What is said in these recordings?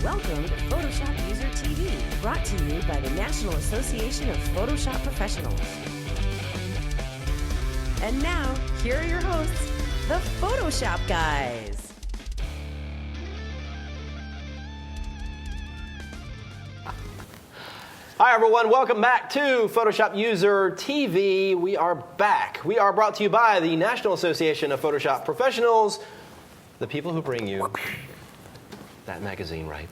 Welcome to Photoshop User TV, brought to you by the National Association of Photoshop Professionals. And now, here are your hosts, the Photoshop guys. Hi everyone, welcome back to Photoshop User TV. We are back. We are brought to you by the National Association of Photoshop Professionals, the people who bring you that magazine right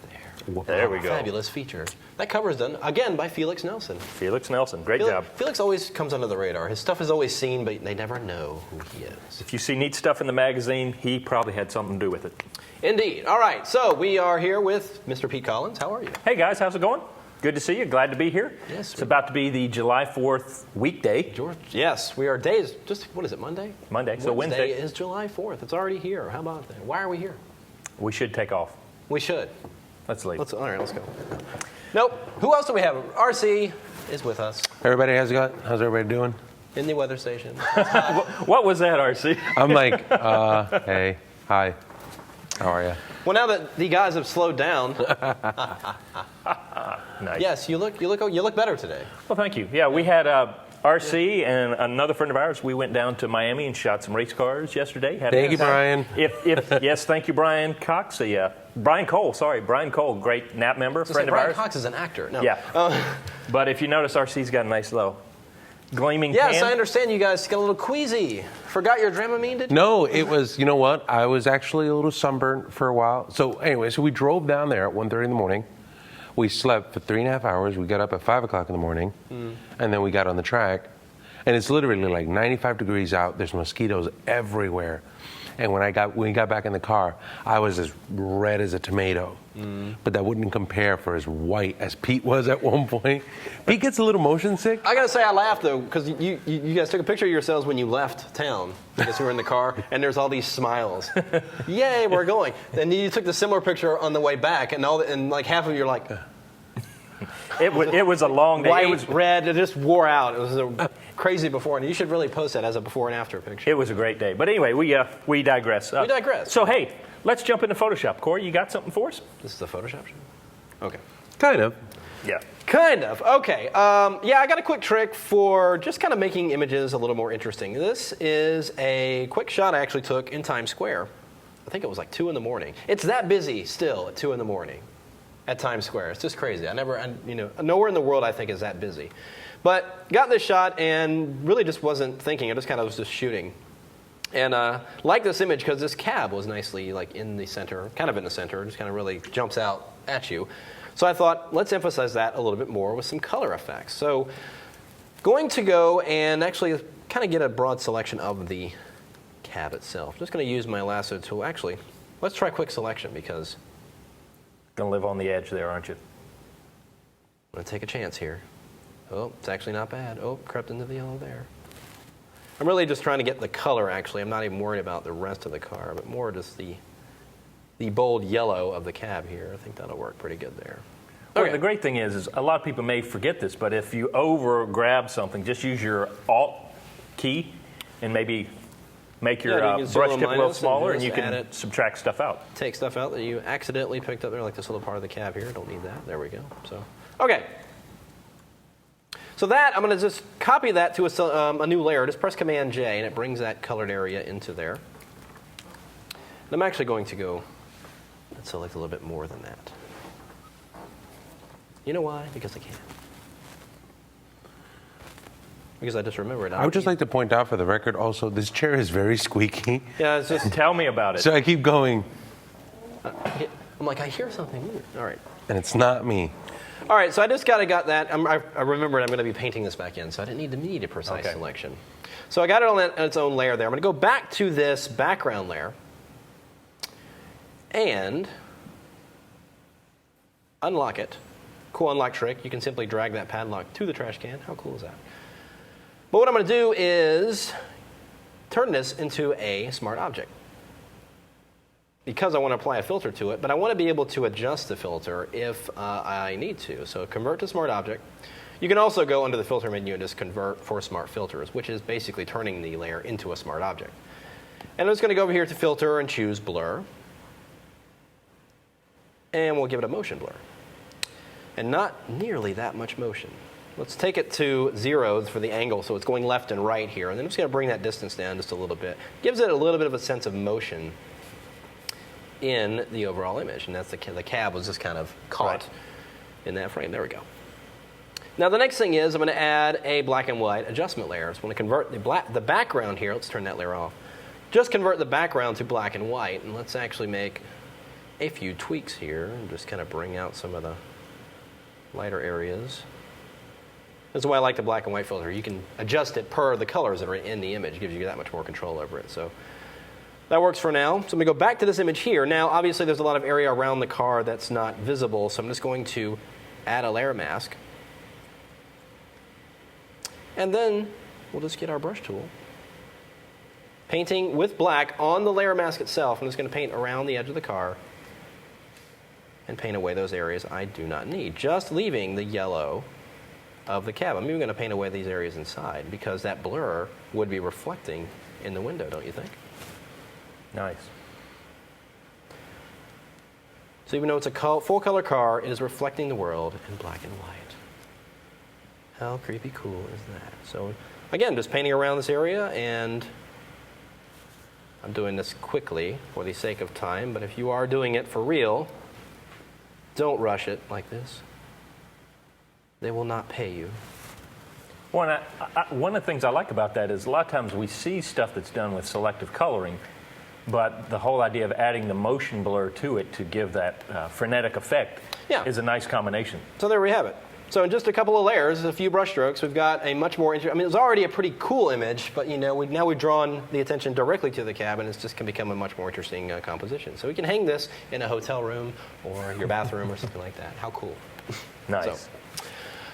there. There we go. Fabulous feature. That cover is done, again, by Felix Nelson. Felix Nelson, great job. Felix always comes under the radar. His stuff is always seen, but they never know who he is. If you see neat stuff in the magazine, he probably had something to do with it. Indeed. All right, so we are here with Mr. Pete Collins. How are you? Hey guys, how's it going? Good to see you. Glad to be here. Yes. It's about to be the July 4th weekday. George, yes, we are days, just, what is it, Monday? Monday, so Wednesday. is July 4th. It's already here. How about that? Why are we here? We should take off. We should. Let's leave. All right, let's go. Nope. Who else do we have? RC is with us Everybody, how's everybody doing? in the weather station. What was that, RC? I'm like, hey, hi, how are you? Well, now that the guys have slowed down, Nice. yes, you look better today. Well, thank you. Yeah, we had RC and another friend of ours. We went down to Miami and shot some race cars yesterday. Thank you, Brian. Yes, thank you, Brian Cox. Brian Cole, great NAP member, friend of Brian ours. Cox is an actor. No. Yeah. But if you notice, RC's got a nice little gleaming Yes, tan. I understand you guys got a little queasy. Forgot your Dramamine, did you? No, it was, you know what? I was actually a little sunburnt for a while. So anyway, so we drove down there at 1:30 in the morning. We slept for 3.5 hours. We got up at 5 o'clock in the morning, and then we got on the track. And it's literally like 95 degrees out. There's mosquitoes everywhere. And when we got back in the car, I was as red as a tomato. But that wouldn't compare for as white as Pete was at one point. Pete gets a little motion sick. I gotta say, I laughed though, because you guys took a picture of yourselves when you left town, because you were in the car, and there's all these smiles. Yay, we're going. And you took the similar picture on the way back, and like half of you are like, It was a long day. white, red, it just wore out. It was crazy before, and you should really post that as a before and after picture. It was a great day. But anyway, we digress. We digress. So, hey, let's jump into Photoshop. Corey, you got something for us? This is the Photoshop show? Okay. Kind of. Yeah. Kind of. Okay. Yeah, I got a quick trick for just kind of making images a little more interesting. This is a quick shot I actually took in Times Square. I think it was like 2 in the morning. It's that busy still at 2 in the morning at Times Square. It's just crazy. Nowhere in the world I think is that busy. But got this shot and really just wasn't thinking. I just kind of was just shooting. And like this image because this cab was nicely like in the center, kind of in the center. It just kind of really jumps out at you. So I thought, let's emphasize that a little bit more with some color effects. So going to go and actually kind of get a broad selection of the cab itself. Just going to use my lasso tool. Actually, let's try quick selection because Gonna live on the edge there, aren't you? I'm going to take a chance here. Oh, it's actually not bad. Oh, crept into the yellow there. I'm really just trying to get the color, actually. I'm not even worried about the rest of the car, but more just the bold yellow of the cab here. I think that'll work pretty good there. Well, Okay. the great thing is a lot of people may forget this, but if you over-grab something, just use your Alt key and maybe make your Yeah, you can brush zoom tip a little minus and smaller, and just you add can it. subtract stuff out. Take stuff out that you accidentally picked up there, like this little part of the cab here. Don't need that. There we go. So, okay. So that, I'm going to just copy that to a new layer. Just press Command J, and it brings that colored area into there. And I'm actually going to go and select a little bit more than that. You know why? Because I can. Because I just remembered. I would just like to point out for the record also, this chair is very squeaky. Yeah, it's just. Tell me about it. So I keep going, I'm like, I hear something weird. All right. and it's not me. All right, so I just got that. I remembered I'm going to be painting this back in, so I didn't need a precise selection. So I got it on its own layer there. I'm going to go back to this background layer and unlock it. Cool unlock trick. You can simply drag that padlock to the trash can. How cool is that? But what I'm going to do is turn this into a smart object, because I want to apply a filter to it, but I want to be able to adjust the filter if I need to. So convert to smart object. You can also go under the filter menu and just convert for smart filters, which is basically turning the layer into a smart object. And I'm just going to go over here to filter and choose blur. And we'll give it a motion blur. And not nearly that much motion. Let's take it to 0 for the angle, so it's going left and right here. And then I'm just going to bring that distance down just a little bit. Gives it a little bit of a sense of motion in the overall image. And that's the cab was just kind of caught in that frame. There we go. Now the next thing is I'm going to add a black and white adjustment layer. So I'm going to convert the background here. Let's turn that layer off. Just convert the background to black and white. And let's actually make a few tweaks here and just kind of bring out some of the lighter areas. That's why I like the black and white filter. You can adjust it per the colors that are in the image. It gives you that much more control over it. So that works for now. So I'm going to go back to this image here. Now, obviously, there's a lot of area around the car that's not visible. So I'm just going to add a layer mask. And then we'll just get our brush tool. Painting with black on the layer mask itself. I'm just going to paint around the edge of the car and paint away those areas I do not need. Just leaving the yellow of the cab. I'm even going to paint away these areas inside because that blur would be reflecting in the window, don't you think? Nice. So even though it's a full color car, it is reflecting the world in black and white. How creepy cool is that? So again, just painting around this area, and I'm doing this quickly for the sake of time, but if you are doing it for real, don't rush it like this. They will not pay you. One of the things I like about that is a lot of times we see stuff that's done with selective coloring, but the whole idea of adding the motion blur to it to give that frenetic effect is a nice combination. So there we have it. So in just a couple of layers, a few brush strokes, we've got a much more interesting, I mean, it was already a pretty cool image, but you know, now we've drawn the attention directly to the cab, and it's just can become a much more interesting composition. So we can hang this in a hotel room or your bathroom or something like that. How cool. Nice.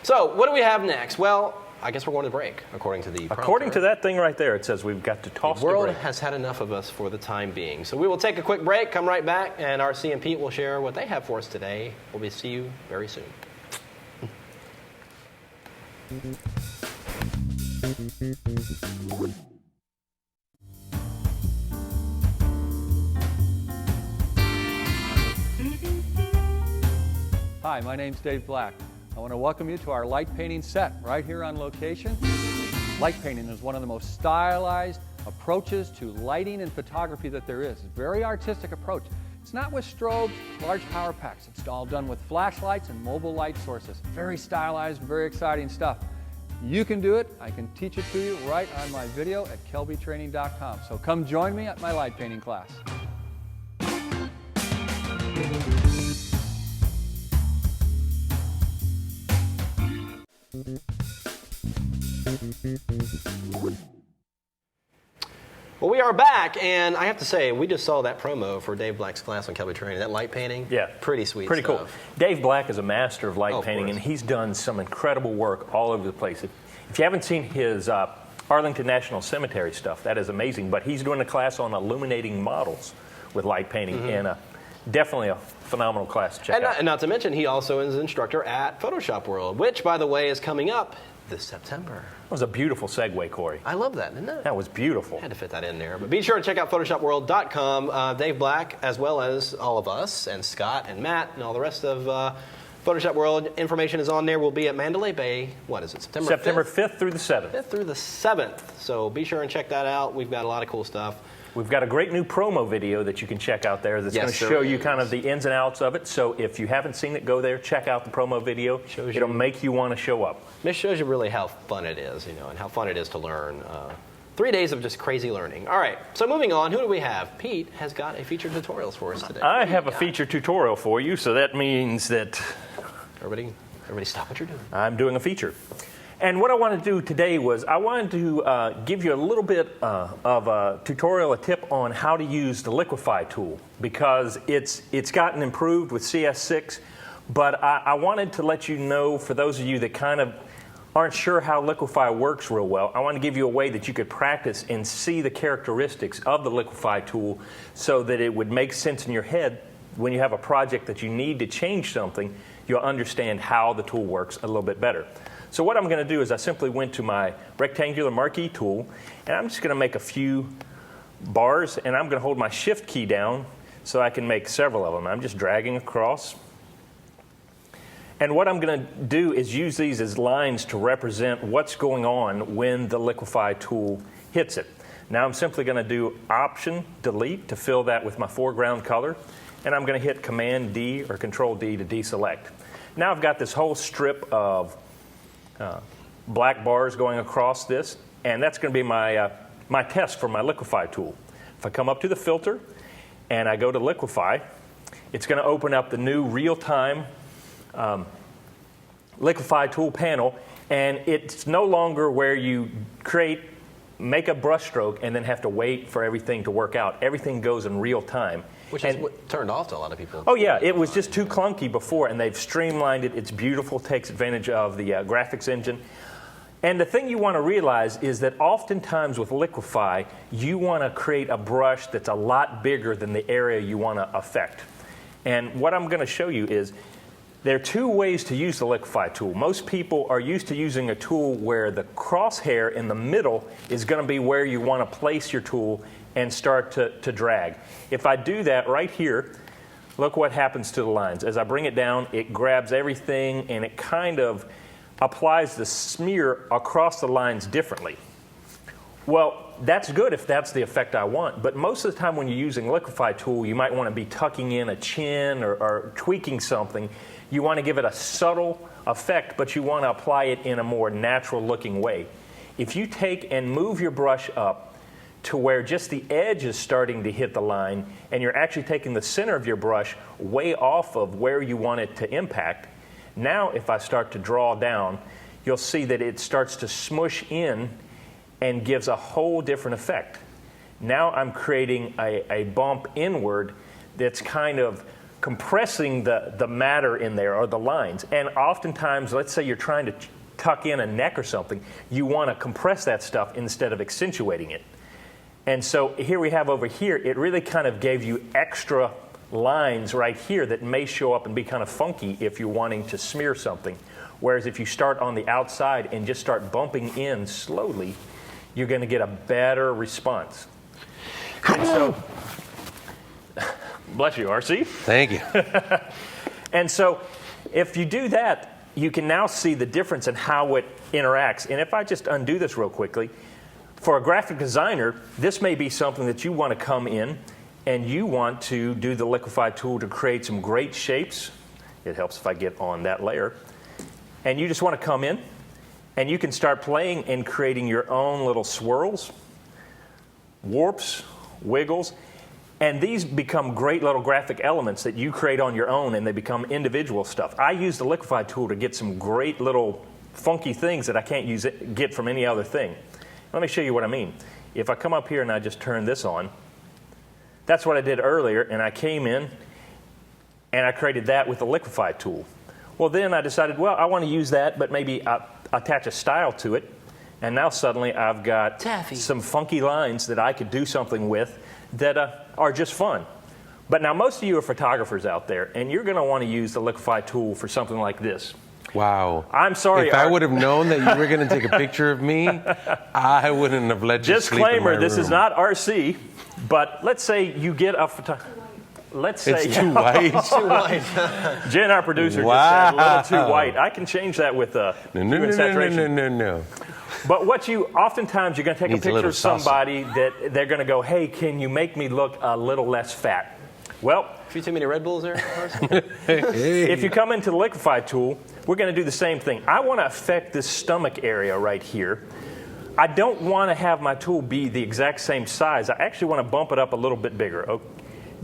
So what do we have next? Well, I guess we're going to break, according to the prompter. According to that thing right there, it says we've got to toss the the world break. has had enough of us for the time being. So we will take a quick break, come right back, and RC and Pete will share what they have for us today. We'll see you very soon. Hi, my name's Dave Black. I want to welcome you to our light painting set right here on location. Light painting is one of the most stylized approaches to lighting and photography that there is. It's a very artistic approach. It's not with strobes, large power packs. It's all done with flashlights and mobile light sources. Very stylized, very exciting stuff. You can do it. I can teach it to you right on my video at kelbytraining.com. So come join me at my light painting class. Well, we are back, and I have to say, we just saw that promo for Dave Black's class on Kelby Training. That light painting, pretty sweet Pretty stuff. cool. Dave Black is a master of light of painting, course. and he's done some incredible work all over the place. If you haven't seen his Arlington National Cemetery stuff, that is amazing. But he's doing a class on illuminating models with light painting, and definitely a phenomenal class to check out. And not to mention, he also is an instructor at Photoshop World, which, by the way, is coming up this September. That was a beautiful segue, Corey. I love that, didn't it? That was beautiful. Had to fit that in there. But be sure to check out PhotoshopWorld.com. Dave Black, as well as all of us, and Scott and Matt, and all the rest of Photoshop World. Information is on there. We'll be at Mandalay Bay, what is it, September 5th through the 7th. 5th through the 7th. So be sure and check that out. We've got a lot of cool stuff. We've got a great new promo video that you can check out there that's going to show you kind of the ins and outs of it. So if you haven't seen it, go there, check out the promo video. It'll make you want to show up. This shows you really how fun it is, and how fun it is to learn. 3 days of just crazy learning. All right, so moving on, who do we have? Pete has got a featured tutorials for us today. I have a featured tutorial for you, so that means that... Everybody stop what you're doing. I'm doing a feature. And what I wanted to do today was I wanted to give you a little bit of a tutorial, a tip on how to use the Liquify tool, because it's gotten improved with CS6, but I wanted to let you know, for those of you that kind of aren't sure how Liquify works real well, I want to give you a way that you could practice and see the characteristics of the Liquify tool so that it would make sense in your head when you have a project that you need to change something, you'll understand how the tool works a little bit better. So what I'm going to do is I simply went to my rectangular marquee tool, and I'm just going to make a few bars, and I'm going to hold my shift key down so I can make several of them. I'm just dragging across. And what I'm going to do is use these as lines to represent what's going on when the Liquify tool hits it. Now I'm simply going to do Option Delete to fill that with my foreground color, and I'm going to hit Command D or Control D to deselect. Now I've got this whole strip of black bars going across this, and that's going to be my, my test for my Liquify tool. If I come up to the filter and I go to Liquify, it's going to open up the new real-time Liquify tool panel, and it's no longer where you make a brush stroke and then have to wait for everything to work out. Everything goes in real time. Which is what turned off to a lot of people. Oh yeah, it was just too clunky before, and they've streamlined it. It's beautiful, takes advantage of the graphics engine. And the thing you want to realize is that oftentimes with Liquify, you want to create a brush that's a lot bigger than the area you want to affect. And what I'm going to show you is there are two ways to use the Liquify tool. Most people are used to using a tool where the crosshair in the middle is going to be where you want to place your tool and start to drag. If I do that right here, look what happens to the lines. As I bring it down, it grabs everything and it kind of applies the smear across the lines differently. Well, that's good if that's the effect I want, but most of the time when you're using Liquify tool, you might want to be tucking in a chin or tweaking something. You want to give it a subtle effect, but you want to apply it in a more natural looking way. If you take and move your brush up to where just the edge is starting to hit the line, and you're actually taking the center of your brush way off of where you want it to impact, now if I start to draw down, you'll see that it starts to smush in and gives a whole different effect. Now I'm creating a bump inward that's kind of compressing the matter in there, or the lines. And oftentimes, let's say you're trying to tuck in a neck or something, you want to compress that stuff instead of accentuating it. And so here we have over here, it really kind of gave you extra lines right here that may show up and be kind of funky if you're wanting to smear something. Whereas if you start on the outside and just start bumping in slowly, you're going to get a better response. And so, bless you, RC. Thank you. And so if you do that, you can now see the difference in how it interacts. And if I just undo this real quickly, for a graphic designer, this may be something that you want to come in and you want to do the Liquify tool to create some great shapes. It helps if I get on that layer. And you just want to come in and you can start playing and creating your own little swirls, warps, wiggles, and these become great little graphic elements that you create on your own, and they become individual stuff. I use the Liquify tool to get some great little funky things that I can't get from any other thing. Let me show you what I mean. If I come up here and I just turn this on, that's what I did earlier, and I came in and I created that with the Liquify tool. Well, then I decided, well, I want to use that, but maybe attach a style to it, and now suddenly I've got some funky lines that I could do something with that are just fun. But now most of you are photographers out there, and you're going to want to use the Liquify tool for something like this. Wow. I'm sorry. If I would have known that you were going to take a picture of me, I wouldn't have let you sleep in my room. Disclaimer, this is not RC, but let's say you get a photographer. Let's say it's too white. It's too white. Jen, our producer, just said a little too white. I can change that with saturation. No. But oftentimes you're going to take a picture of somebody that they're going to go, hey, can you make me look a little less fat? Well, A few too many Red Bulls there. if you come into the Liquify tool, we're going to do the same thing. I want to affect this stomach area right here. I don't want to have my tool be the exact same size. I actually want to bump it up a little bit bigger. Okay?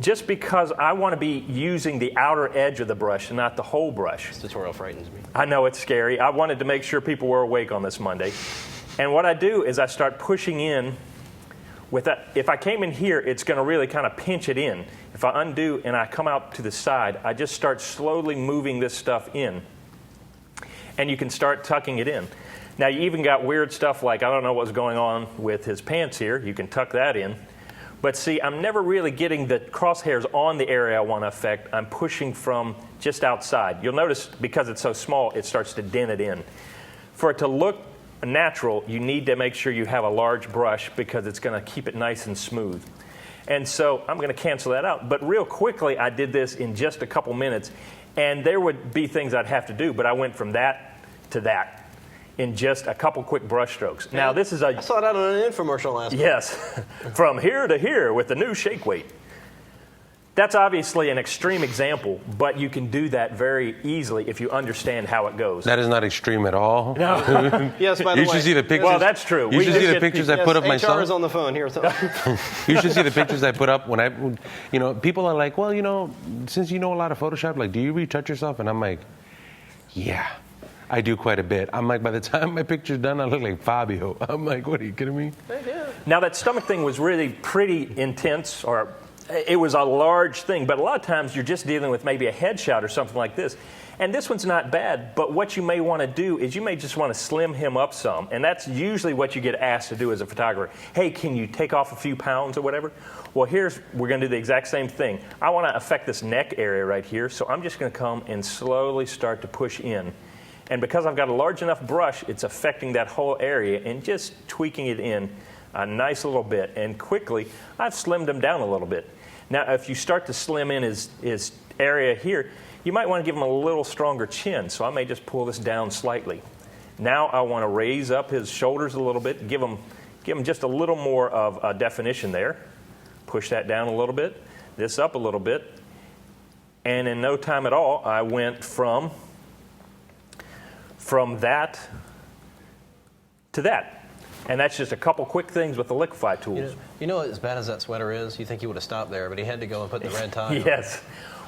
Just because I want to be using the outer edge of the brush and not the whole brush. This tutorial frightens me. I know it's scary. I wanted to make sure people were awake on this Monday. And what I do is I start pushing in with that. If I came in here, it's going to really kind of pinch it in. If I undo and I come out to the side, I just start slowly moving this stuff in. And you can start tucking it in. Now, you even got weird stuff like, I don't know what's going on with his pants here. You can tuck that in. But see, I'm never really getting the crosshairs on the area I want to affect. I'm pushing from just outside. You'll notice because it's so small, it starts to dent it in. For it to look natural, you need to make sure you have a large brush because it's going to keep it nice and smooth. And so I'm going to cancel that out. But real quickly, I did this in just a couple minutes. And there would be things I'd have to do, but I went from that to that in just a couple quick brush strokes. Now this is I saw that on an infomercial last night. Yes, from here to here with the new shake weight. That's obviously an extreme example, but you can do that very easily if you understand how it goes. That is not extreme at all. No. Yes, by the way. You should see the pictures. Well, that's true. You should see the pictures I put up HR myself. is on the phone here. So. You should see the pictures I put up when people are like, well, since you know a lot of Photoshop, like, do you retouch yourself? And I'm like, yeah, I do quite a bit. I'm like, by the time my picture's done, I look like Fabio. I'm like, what, are you kidding me? Now, that stomach thing was really pretty intense, or it was a large thing, but a lot of times you're just dealing with maybe a headshot or something like this. And this one's not bad, but what you may want to do is you may just want to slim him up some, and that's usually what you get asked to do as a photographer. Hey, can you take off a few pounds or whatever? Well, we're going to do the exact same thing. I want to affect this neck area right here, so I'm just going to come and slowly start to push in. And because I've got a large enough brush, it's affecting that whole area and just tweaking it in a nice little bit. And quickly, I've slimmed him down a little bit. Now, if you start to slim in his area here, you might want to give him a little stronger chin. So I may just pull this down slightly. Now I want to raise up his shoulders a little bit, give him just a little more of a definition there. Push that down a little bit, this up a little bit. And in no time at all, I went from that to that. And that's just a couple quick things with the Liquify tools. You know, as bad as that sweater is, you think he would have stopped there, but he had to go and put the red tie on. Yes.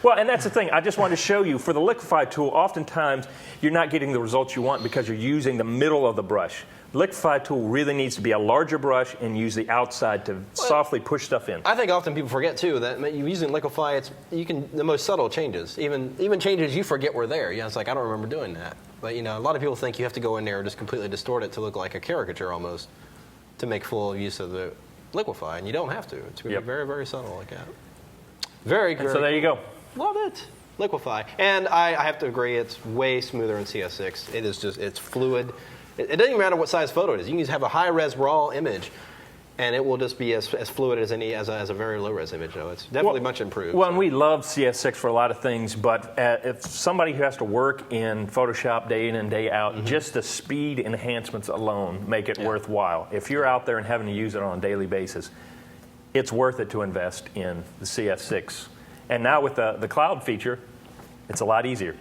Well, and that's the thing. I just wanted to show you, for the Liquify tool, oftentimes you're not getting the results you want because you're using the middle of the brush. The Liquify tool really needs to be a larger brush and use the outside to softly push stuff in. I think often people forget, too, that using Liquify, the most subtle changes, even changes you forget were there. It's like, I don't remember doing that. But, a lot of people think you have to go in there and just completely distort it to look like a caricature almost to make full use of the Liquify, and you don't have to. It's going to be very, very subtle like that. Very good. So there you go. Love it. Liquify. And I have to agree, it's way smoother in CS6. It is just, it's fluid. It doesn't even matter what size photo it is. You can just have a high-res raw image, and it will just be as fluid as as a very low-res image. Though it's definitely much improved. Well, and we love CS6 for a lot of things, but if somebody who has to work in Photoshop day in and day out, just the speed enhancements alone make it worthwhile. If you're out there and having to use it on a daily basis, it's worth it to invest in the CS6. And now with the cloud feature, it's a lot easier.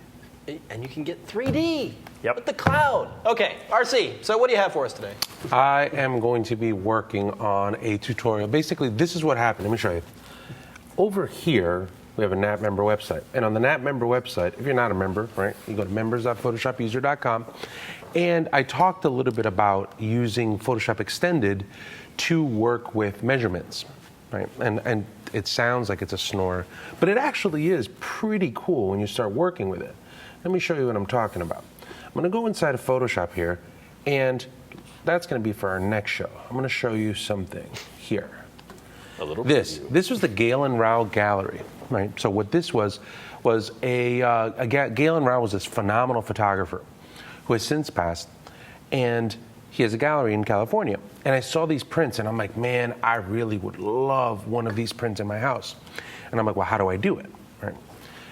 And you can get 3D with the cloud. Okay, RC, so what do you have for us today? I am going to be working on a tutorial. Basically, this is what happened. Let me show you. Over here, we have a NAP member website. And on the NAP member website, if you're not a member, right, you go to members.photoshopuser.com. And I talked a little bit about using Photoshop Extended to work with measurements, right? And it sounds like it's a snore, but it actually is pretty cool when you start working with it. Let me show you what I'm talking about. I'm going to go inside of Photoshop here, and that's going to be for our next show. I'm going to show you something here. This was the Galen Rao Gallery, right? So what this was Galen Rao was this phenomenal photographer who has since passed, and he has a gallery in California. And I saw these prints, and I'm like, man, I really would love one of these prints in my house. And I'm like, well, how do I do it, right?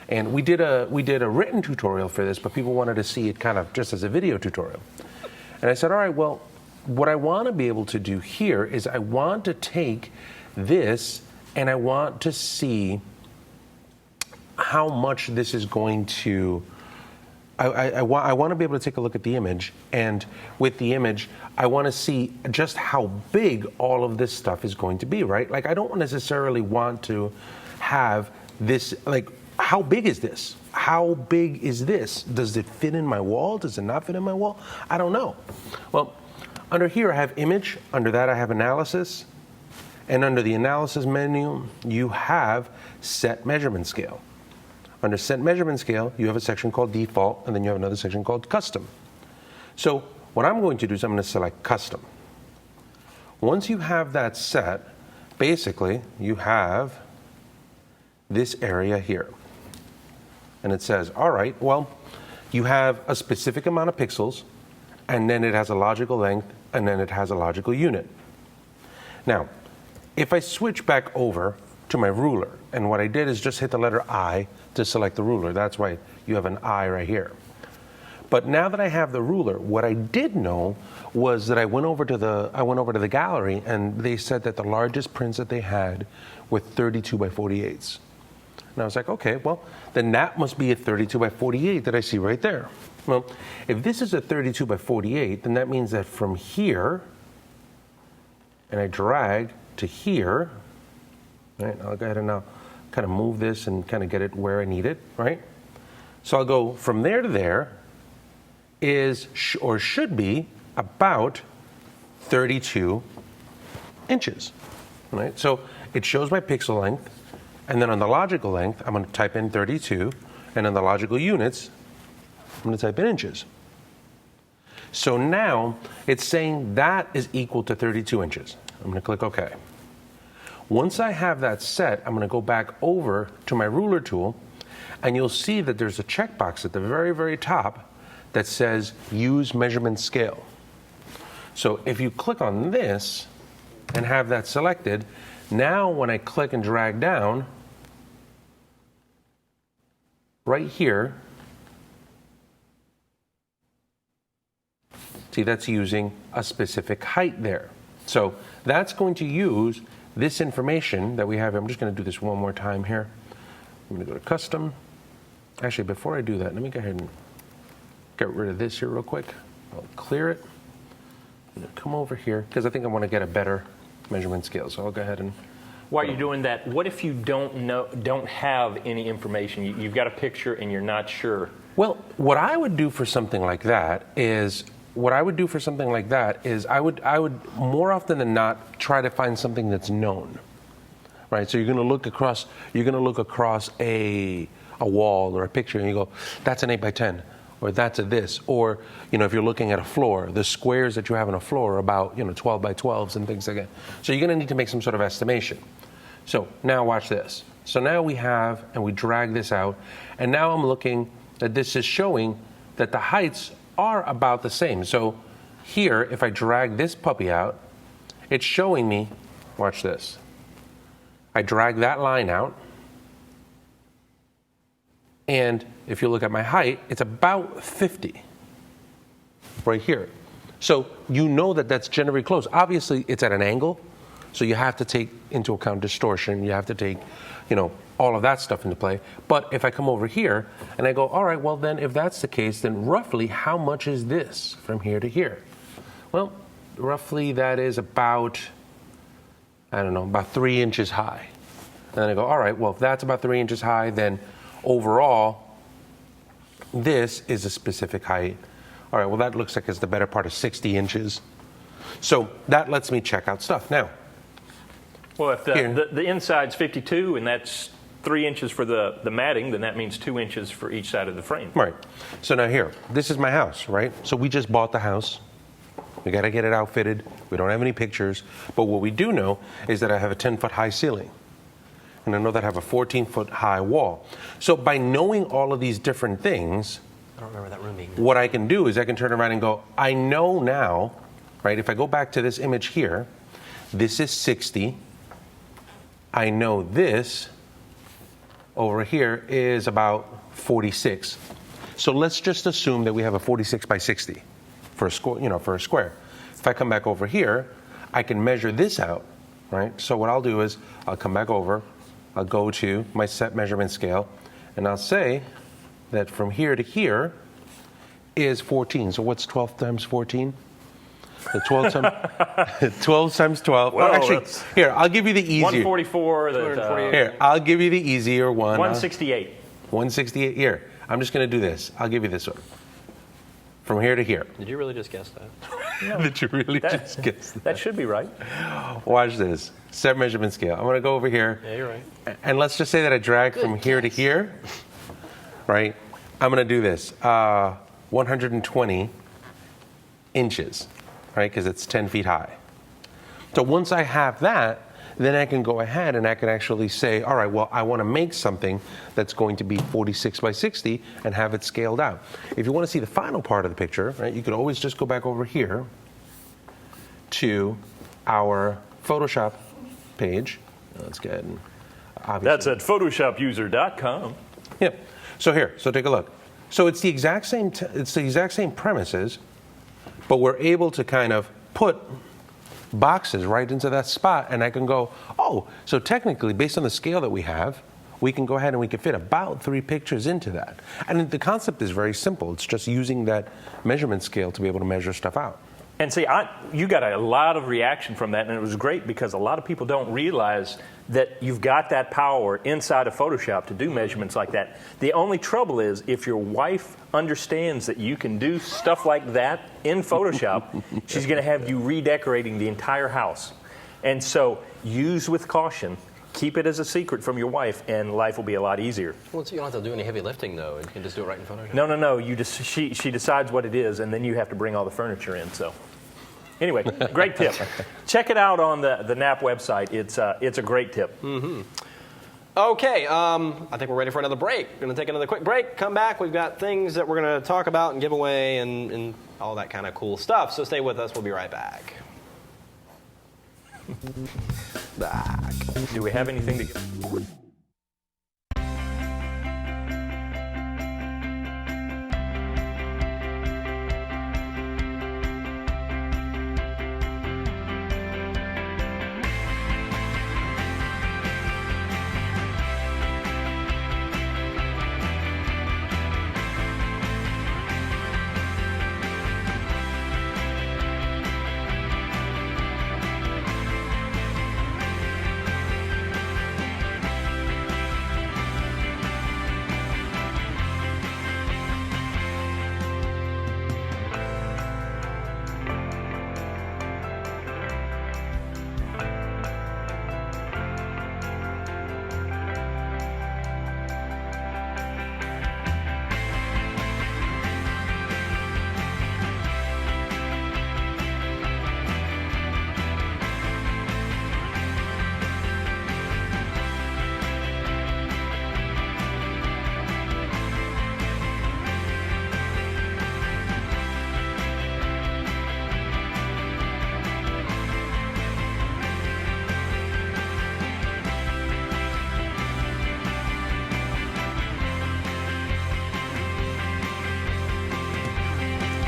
And we did a written tutorial for this, but people wanted to see it kind of just as a video tutorial. And I said, all right, well, what I want to be able to do here is I want to take this and I want to see how much this is going to, I want to be able to take a look at the image, and with the image, I want to see just how big all of this stuff is going to be, right? Like, I don't necessarily want to have this, like, how big is this? How big is this? Does it fit in my wall? Does it not fit in my wall? I don't know. Well, under here I have image. Under that I have analysis. And under the analysis menu, you have set measurement scale. Under set measurement scale, you have a section called default, and then you have another section called custom. So what I'm going to do is I'm going to select custom. Once you have that set, basically you have this area here. And it says, all right, well, you have a specific amount of pixels, and then it has a logical length, and then it has a logical unit. Now, if I switch back over to my ruler, and what I did is just hit the letter I to select the ruler. That's why you have an I right here. But now that I have the ruler, what I did know was that I went over to the gallery, and they said that the largest prints that they had were 32 by 48s. And I was like, okay, well, then that must be a 32 by 48 that I see right there. Well, if this is a 32 by 48, then that means that from here, and I drag to here, right? I'll go ahead and now kind of move this and kind of get it where I need it, right? So I'll go from there to there is, or should be, about 32 inches, right? So it shows my pixel length, and then on the logical length, I'm going to type in 32, and on the logical units, I'm going to type in inches. So now it's saying that is equal to 32 inches. I'm going to click OK. Once I have that set, I'm going to go back over to my ruler tool, and you'll see that there's a checkbox at the very, very top that says Use Measurement Scale. So if you click on this and have that selected, now when I click and drag down, right here, see, that's using a specific height there. So that's going to use this information that we have. I'm just going to do this one more time here. I'm going to go to Custom. Actually, before I do that, let me go ahead and get rid of this here real quick. I'll clear it. I'm going to come over here because I think I want to get a better measurement scale. So I'll go ahead and. While you're doing that, what if you don't have any information? You've got a picture and you're not sure. Well, what I would do for something like that is I would more often than not try to find something that's known, right? So you're going to look across a wall or a picture and you go, that's an 8 by 10, or that's a this, or if you're looking at a floor, the squares that you have on a floor are about 12 by 12s and things like that. So you're going to need to make some sort of estimation. So now watch this. So now we drag this out, and now I'm looking that this is showing that the heights are about the same. So here, if I drag this puppy out, it's showing me, watch this. I drag that line out, and if you look at my height, it's about 50 right here. So you know that that's generally close. Obviously, it's at an angle, so you have to take into account distortion. You have to take, all of that stuff into play. But if I come over here and I go, all right, well then if that's the case, then roughly how much is this from here to here? Well, roughly that is about, about 3 inches high. And then I go, all right, well if that's about 3 inches high, then overall, this is a specific height. All right, well that looks like it's the better part of 60 inches. So that lets me check out stuff. Now, well, if the inside's 52 and that's 3 inches for the matting, then that means 2 inches for each side of the frame. Right. So now here, this is my house, right? So we just bought the house. We got to get it outfitted. We don't have any pictures. But what we do know is that I have a 10-foot high ceiling. And I know that I have a 14-foot high wall. So by knowing all of these different things, I don't remember that room being. What I can do is I can turn around and go, I know now, right? If I go back to this image here, this is 60. I know this over here is about 46. So let's just assume that we have a 46 by 60 for a square, If I come back over here, I can measure this out, right? So what I'll do is I'll come back over, I'll go to my set measurement scale, and I'll say that from here to here is 14. So what's 12 times 14? The 12 times 12. Well, actually, here, I'll give you the easier. 144. Here, I'll give you the easier one. 168. 168. Here, I'm just going to do this. I'll give you this one. From here to here. Did you really just guess that? No. Did you really just guess that? That should be right. Watch this. Set measurement scale. I'm going to go over here. Yeah, you're right. And let's just say that I drag from here to here. Right? I'm going to do this. 120 inches. Right? Because it's 10 feet high. So once I have that, then I can go ahead and I can actually say, all right, well, I want to make something that's going to be 46 by 60 and have it scaled out. If you want to see the final part of the picture, right, you could always just go back over here to our Photoshop page. Let's go ahead and obviously. That's at PhotoshopUser.com. Yep. So here, so take a look. So it's the exact same premises, but we're able to kind of put boxes right into that spot, and I can go, oh, so technically, based on the scale that we have, we can go ahead and we can fit about 3 pictures into that. And the concept is very simple. It's just using that measurement scale to be able to measure stuff out. And see, you got a lot of reaction from that, and it was great because a lot of people don't realize that you've got that power inside of Photoshop to do measurements like that. The only trouble is if your wife understands that you can do stuff like that in Photoshop, she's going to have you redecorating the entire house. And so use with caution. Keep it as a secret from your wife, and life will be a lot easier. Well, so you don't have to do any heavy lifting, though. You can just do it right in Photoshop. No. You just she decides what it is, and then you have to bring all the furniture in. So, anyway, great tip. Check it out on the NAP website. It's a great tip. Mm-hmm. Okay, I think we're ready for another break. We're going to take another quick break. Come back. We've got things that we're going to talk about and give away and all that kind of cool stuff. So stay with us. We'll be right back. Back. Do we have anything to give?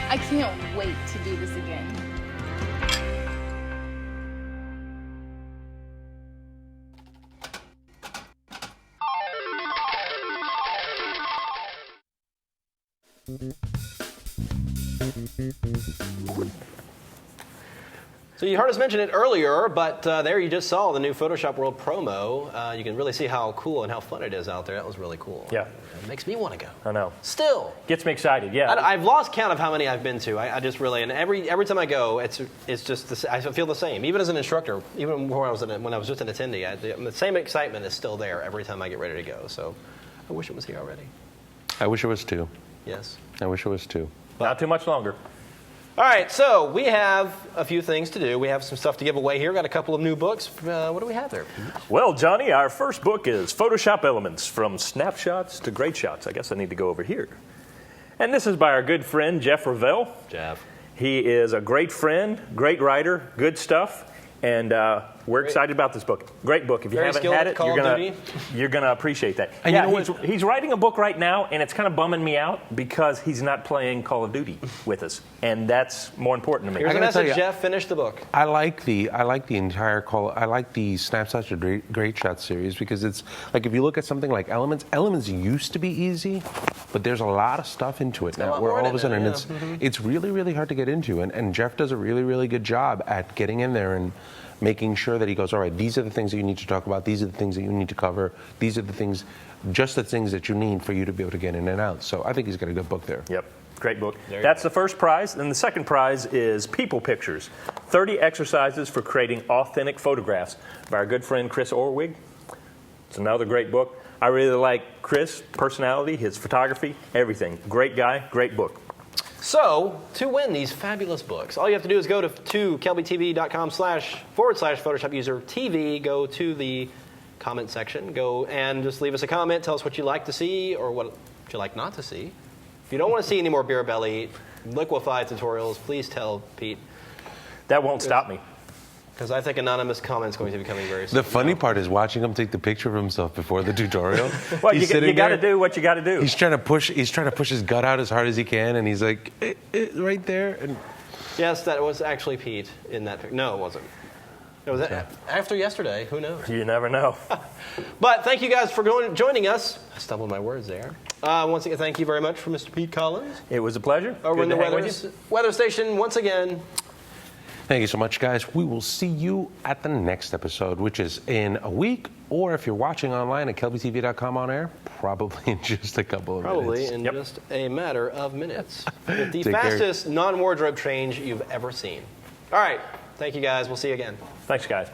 I can't wait to do this again. So you heard us mention it earlier, but there you just saw the new PhotoshopWorld Promo. You can really see how cool and how fun it is out there. That was really cool. Yeah. It makes me want to go. I know. Still. Gets me excited, yeah. I've lost count of how many I've been to. I just really, and every time I go, it's just, I feel the same. Even as an instructor, even when I was just an attendee, the same excitement is still there every time I get ready to go. So I wish it was here already. I wish it was too. Yes. I wish it was too. Not too much longer. All right, so we have a few things to do. We have some stuff to give away here. Got a couple of new books. What do we have there? Well, Johnny, our first book is Photoshop Elements, From Snapshots to Great Shots. I guess I need to go over here. And this is by our good friend, Jeff Ravel. Jeff. He is a great friend, great writer, good stuff. And we're excited about this book. Great book. If you haven't had it, you're gonna appreciate that. And yeah, you know he's writing a book right now, and it's kind of bumming me out because he's not playing Call of Duty with us, and that's more important to me. Here's a message, Jeff. Finish the book. I like the entire call. I like the Snapshots to Great Shots series because it's like if you look at something like Elements. Elements used to be easy, but there's a lot of stuff into it now. Where all of a sudden it's really, really hard to get into, and Jeff does a really, really good job at getting in there and making sure that he goes, all right, these are the things that you need to talk about. These are the things that you need to cover. These are the things, just the things that you need for you to be able to get in and out. So I think he's got a good book there. Yep, great book. That's the first prize. And the second prize is People Pictures, 30 exercises for creating authentic photographs by our good friend Chris Orwig. It's another great book. I really like Chris' personality, his photography, everything. Great guy, great book. So, to win these fabulous books, all you have to do is go to kelbytv.com//PhotoshopUserTV, go to the comment section, go and just leave us a comment, tell us what you like to see or what you like not to see. If you don't want to see any more beer belly, Liquify tutorials, please tell Pete. That won't stop me. Because I think anonymous comments going to be coming very soon. The funny part is watching him take the picture of himself before the tutorial. Well, He's you sitting got to there. do what you got to do. He's trying to push his gut out as hard as he can, and he's like, right there. And Yes, that was actually Pete in that picture. No, it wasn't. It was after yesterday. Who knows? You never know. But thank you guys for joining us. I stumbled my words there. Once again, thank you very much for Mr. Pete Collins. It was a pleasure. Over Good in the to hang with you. weather station once again. thank you so much, guys. We will see you at the next episode, which is in a week, or if you're watching online at kelbytv.com on air, probably in just a couple of Probably minutes. in just a matter of minutes. With the Take care. fastest non-wardrobe change you've ever seen. All right. Thank you, guys. We'll see you again. Thanks, guys.